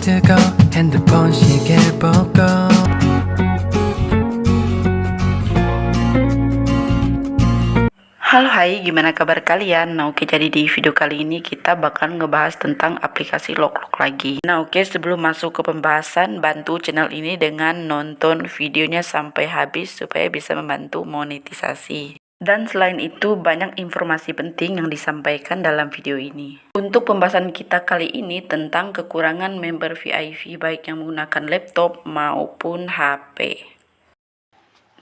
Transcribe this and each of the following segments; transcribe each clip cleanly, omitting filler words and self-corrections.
뜨고 핸드폰 시계 보고 Halo hai, gimana kabar kalian? Nah oke, jadi di video kali ini kita bakal ngebahas tentang aplikasi Loklok lagi. Nah oke, sebelum masuk ke pembahasan, bantu channel ini dengan nonton videonya sampai habis supaya bisa membantu monetisasi. Dan selain itu banyak informasi penting yang disampaikan dalam video ini. Untuk pembahasan kita kali ini tentang kekurangan member VIP baik yang menggunakan laptop maupun HP.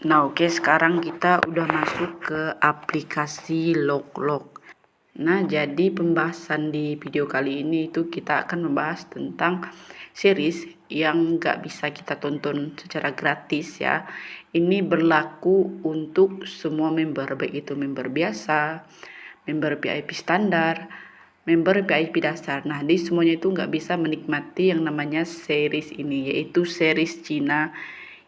Nah oke, sekarang kita udah masuk ke aplikasi Loklok. Nah jadi pembahasan di video kali ini itu kita akan membahas tentang series yang nggak bisa kita tonton secara gratis ya. Ini berlaku untuk semua member, baik itu member biasa, member VIP standar, member VIP dasar. Nah di semuanya itu nggak bisa menikmati yang namanya series ini, yaitu series Cina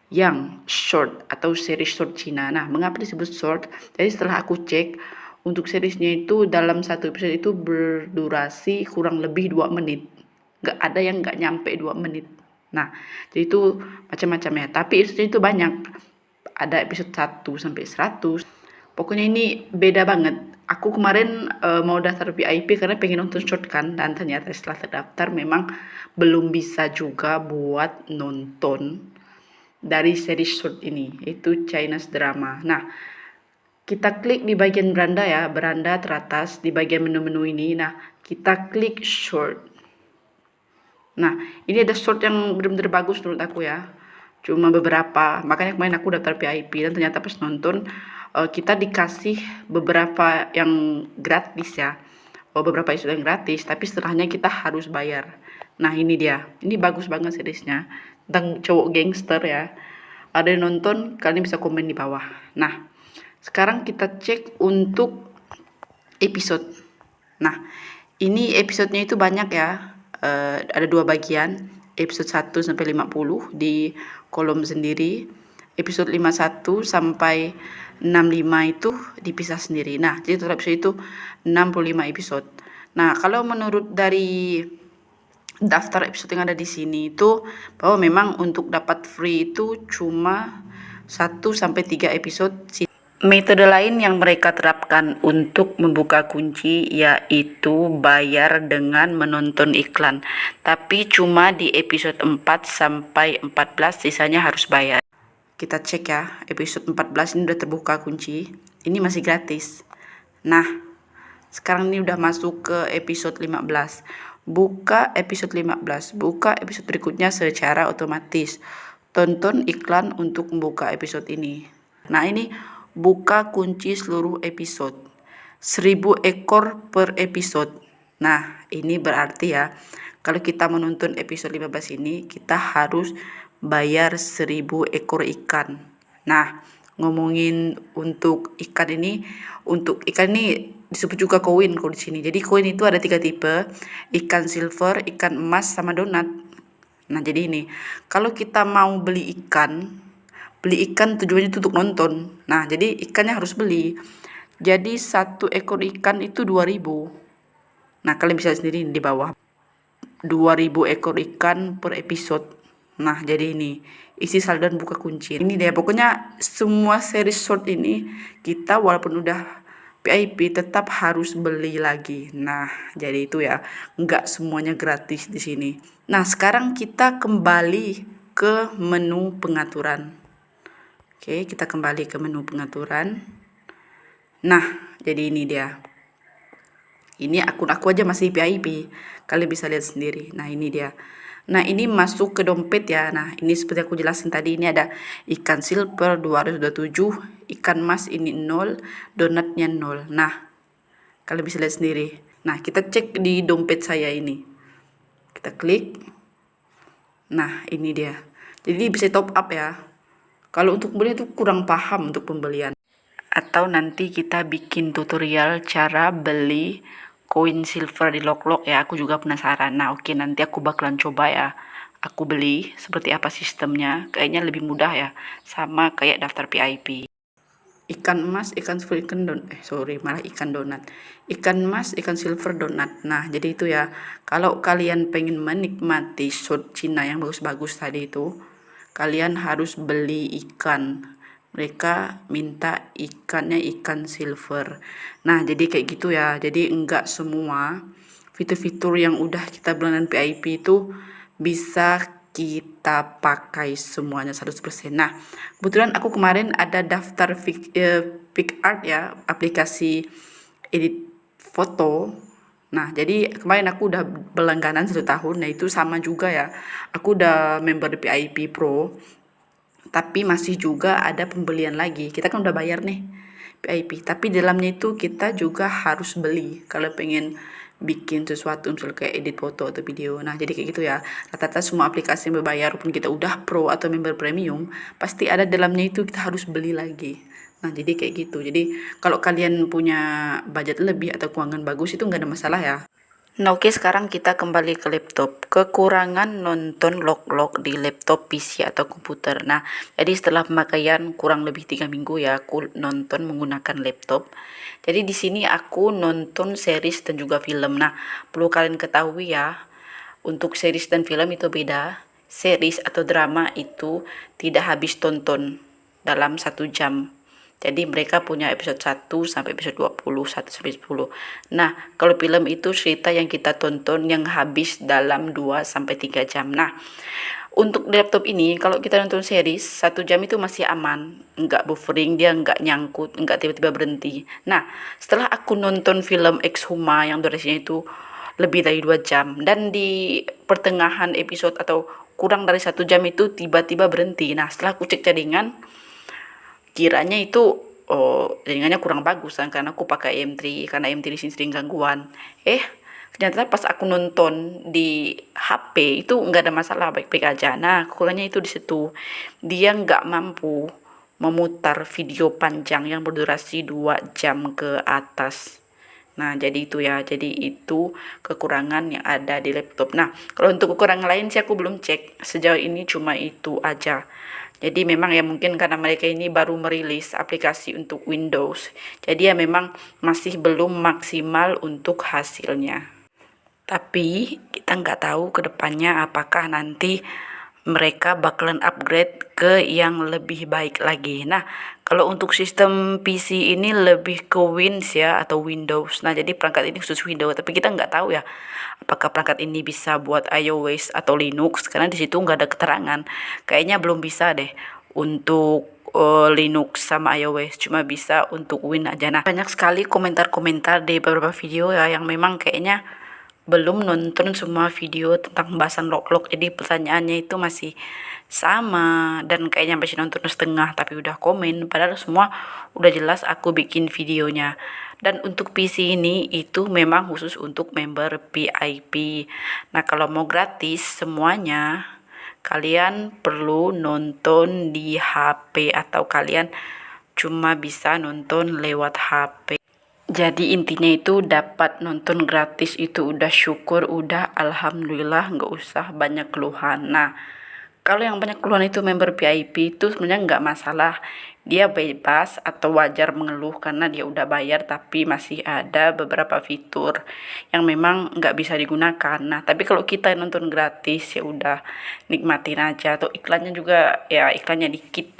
yang short atau series short Cina. Nah, mengapa disebut short? Jadi setelah aku cek, untuk seriesnya itu dalam satu episode itu berdurasi kurang lebih 2 menit. Nggak ada yang nggak nyampe 2 menit. Nah, jadi itu macam-macam ya. Tapi episode itu banyak. Ada episode 1 sampai 100. Pokoknya ini beda banget. Aku kemarin mau daftar VIP karena pengen nonton short kan. Dan ternyata setelah terdaftar memang belum bisa juga buat nonton dari series short ini, itu Chinese drama. Nah, kita klik di bagian beranda ya, beranda teratas di bagian menu-menu ini. Nah, kita klik short. Nah, ini ada short yang benar-benar bagus menurut aku ya. Cuma beberapa, makanya kemarin aku daftar VIP dan ternyata pas nonton kita dikasih beberapa yang gratis ya. Beberapa episode yang gratis, tapi setelahnya kita harus bayar. Nah, ini dia. Ini bagus banget seriesnya. Tentang cowok gangster ya. Ada yang nonton, kalian bisa komen di bawah. Nah, sekarang kita cek untuk episode. Nah, ini episodenya itu banyak ya. Ada 2 bagian. Episode 1 sampai 50 di kolom sendiri. Episode 51 sampai 65 itu dipisah sendiri. Nah, jadi total episode itu 65 episode. Nah, kalau menurut dari daftar episode yang ada di sini itu bahwa memang untuk dapat free itu cuma 1 sampai 3 episode. Metode lain yang mereka terapkan untuk membuka kunci yaitu bayar dengan menonton iklan. Tapi cuma di episode 4 sampai 14 sisanya harus bayar. Kita cek ya, episode 14 ini udah terbuka kunci. Ini masih gratis. Nah, sekarang ini udah masuk ke episode 15. Buka episode 15, buka episode berikutnya secara otomatis. Tonton iklan untuk membuka episode ini. Nah, ini buka kunci seluruh episode. 1000 ekor per episode. Nah, ini berarti ya, kalau kita menonton episode 15 ini, kita harus bayar 1000 ekor ikan. Nah, ngomongin untuk ikan ini, disebut juga koin kalau di sini. Jadi koin itu ada 3 tipe, ikan silver, ikan emas, sama donat. Nah, jadi ini, kalau kita mau beli ikan tujuannya itu untuk nonton. Nah, jadi ikannya harus beli. Jadi 1 ekor ikan itu 2000. Nah, kalian bisa sendiri di bawah. 2000 ekor ikan per episode. Nah, jadi ini isi saldo dan buka kunci. Ini deh, pokoknya semua series short ini kita walaupun udah VIP tetap harus beli lagi. Nah, jadi itu ya, nggak semuanya gratis di sini. Nah, sekarang kita kembali ke menu pengaturan. Oke, kita kembali ke menu pengaturan. Nah, jadi ini dia. Ini akun aku aja masih VIP. Kalian bisa lihat sendiri. Nah, ini dia. Nah, ini masuk ke dompet ya. Nah, ini seperti aku jelasin tadi, ini ada ikan silver 227, ikan emas ini 0, donatnya 0. Nah, kalian bisa lihat sendiri. Nah, kita cek di dompet saya ini. Kita klik. Nah, ini dia. Jadi bisa top up ya. Kalau untuk pembelian itu kurang paham untuk pembelian. Atau nanti kita bikin tutorial cara beli koin silver di Loklok ya, aku juga penasaran. Nah oke, nanti aku bakalan coba ya, aku beli seperti apa sistemnya. Kayaknya lebih mudah ya, sama kayak daftar VIP. ikan emas, ikan silver, malah ikan donat. Ikan emas, ikan silver, donat. Nah, jadi itu ya. Kalau kalian pengen menikmati shot Cina yang bagus-bagus tadi itu, kalian harus beli ikan. Mereka minta ikannya ikan silver. Nah, jadi kayak gitu ya. Jadi enggak semua fitur-fitur yang udah kita bilang VIP itu bisa kita pakai semuanya 100%. Nah, kebetulan aku kemarin ada daftar PicArt ya, aplikasi edit foto. Nah, jadi kemarin aku udah berlangganan 1 tahun. Nah, itu sama juga ya. Aku udah member VIP Pro, tapi masih juga ada pembelian lagi. Kita kan udah bayar nih VIP, tapi dalamnya itu kita juga harus beli kalau pengen bikin sesuatu misalnya kayak edit foto atau video. Nah, jadi kayak gitu ya. Rata-rata semua aplikasi yang berbayar walaupun kita udah pro atau member premium, pasti ada dalamnya itu kita harus beli lagi. Nah, jadi kayak gitu. Jadi kalau kalian punya budget lebih atau keuangan bagus itu nggak ada masalah ya. Nah, oke, sekarang kita kembali ke laptop. Kekurangan nonton log-log di laptop, PC, atau komputer. Nah, jadi setelah pemakaian kurang lebih 3 minggu ya, aku nonton menggunakan laptop. Jadi di sini aku nonton series dan juga film. Nah, perlu kalian ketahui ya, untuk series dan film itu beda. Series atau drama itu tidak habis tonton dalam 1 jam. Jadi mereka punya episode 1 sampai episode 20, 1 sampai 10. Nah, kalau film itu cerita yang kita tonton yang habis dalam 2 sampai 3 jam. Nah, untuk laptop ini kalau kita nonton series 1 jam itu masih aman, nggak buffering, dia nggak nyangkut, nggak tiba-tiba berhenti. Nah, setelah aku nonton film Ex Huma yang durasinya itu lebih dari 2 jam dan di pertengahan episode atau kurang dari 1 jam itu tiba-tiba berhenti. Nah, setelah aku cek jaringan, kiranya itu jaringannya kurang bagus kan, karena aku pakai M3 karena M3 di sini sering gangguan. Ternyata pas aku nonton di HP itu nggak ada masalah, baik-baik aja. Nah, kekurangannya itu di situ, dia nggak mampu memutar video panjang yang berdurasi 2 jam ke atas. Nah, jadi itu ya, jadi itu kekurangan yang ada di laptop. Nah, kalau untuk kekurangan lain sih aku belum cek, sejauh ini cuma itu aja. Jadi memang ya mungkin karena mereka ini baru merilis aplikasi untuk Windows, jadi ya memang masih belum maksimal untuk hasilnya. Tapi kita nggak tahu ke depannya apakah nanti mereka bakalan upgrade ke yang lebih baik lagi. Nah, kalau untuk sistem PC ini lebih ke Wins ya atau Windows. Nah, jadi perangkat ini khusus Windows, tapi kita nggak tahu ya apakah perangkat ini bisa buat iOS atau Linux karena di situ nggak ada keterangan. Kayaknya belum bisa deh untuk Linux sama iOS, cuma bisa untuk Win aja. Nah, banyak sekali komentar-komentar di beberapa video ya yang memang kayaknya belum nonton semua video tentang pembahasan log-log, jadi pertanyaannya itu masih sama dan kayaknya masih nonton setengah tapi udah komen, padahal semua udah jelas aku bikin videonya. Dan untuk PC ini itu memang khusus untuk member VIP. Nah, kalau mau gratis semuanya kalian perlu nonton di HP atau kalian cuma bisa nonton lewat HP. Jadi intinya itu dapat nonton gratis itu udah syukur, udah alhamdulillah, nggak usah banyak keluhan. Nah, kalau yang banyak keluhan itu member VIP itu sebenarnya nggak masalah. Dia bebas atau wajar mengeluh karena dia udah bayar tapi masih ada beberapa fitur yang memang nggak bisa digunakan. Nah, tapi kalau kita nonton gratis ya udah nikmatin aja, atau iklannya juga ya iklannya dikit.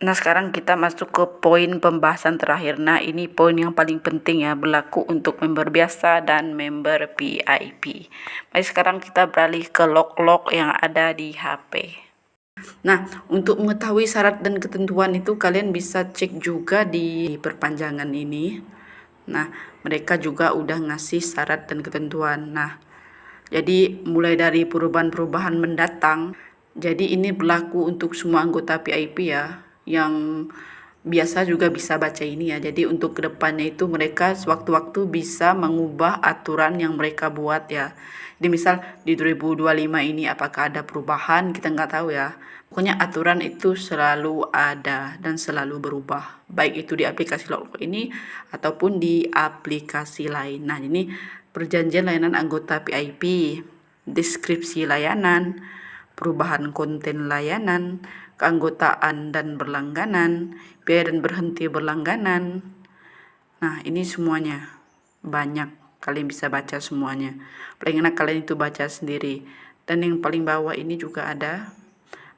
Nah, sekarang kita masuk ke poin pembahasan terakhir. Nah, ini poin yang paling penting ya, berlaku untuk member biasa dan member VIP. Mari sekarang kita beralih ke log-log yang ada di HP. Nah, untuk mengetahui syarat dan ketentuan itu kalian bisa cek juga di perpanjangan ini. Nah, mereka juga udah ngasih syarat dan ketentuan. Nah, jadi mulai dari perubahan-perubahan mendatang, jadi ini berlaku untuk semua anggota VIP ya, yang biasa juga bisa baca ini ya. Jadi untuk kedepannya itu mereka sewaktu-waktu bisa mengubah aturan yang mereka buat ya. Jadi misal di 2025 ini apakah ada perubahan, kita nggak tahu ya. Pokoknya aturan itu selalu ada dan selalu berubah, baik itu di aplikasi log ini ataupun di aplikasi lain. Nah, ini perjanjian layanan anggota VIP, deskripsi layanan, perubahan konten layanan, keanggotaan dan berlangganan, biaya dan berhenti berlangganan. Nah, ini semuanya banyak, kalian bisa baca semuanya. Paling enak kalian itu baca sendiri. Dan yang paling bawah ini juga ada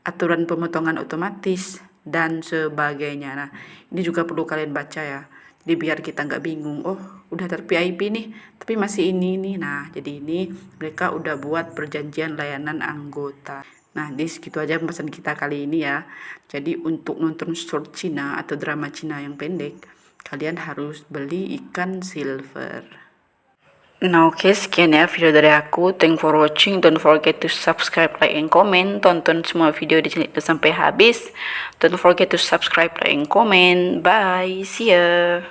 aturan pemotongan otomatis dan sebagainya. Nah, ini juga perlu kalian baca ya. Jadi biar kita nggak bingung, oh udah ter-VIP nih, tapi masih ini nih. Nah, jadi ini mereka udah buat perjanjian layanan anggota. Nah, di segitu aja pembahasan kita kali ini ya. Jadi untuk nonton short Cina atau drama Cina yang pendek, kalian harus beli ikan silver. Nah oke, sekian ya video dari aku. Thank for watching. Don't forget to subscribe, like, and comment. Tonton semua video di sini sampai habis. Don't forget to subscribe, like, and comment. Bye. See ya.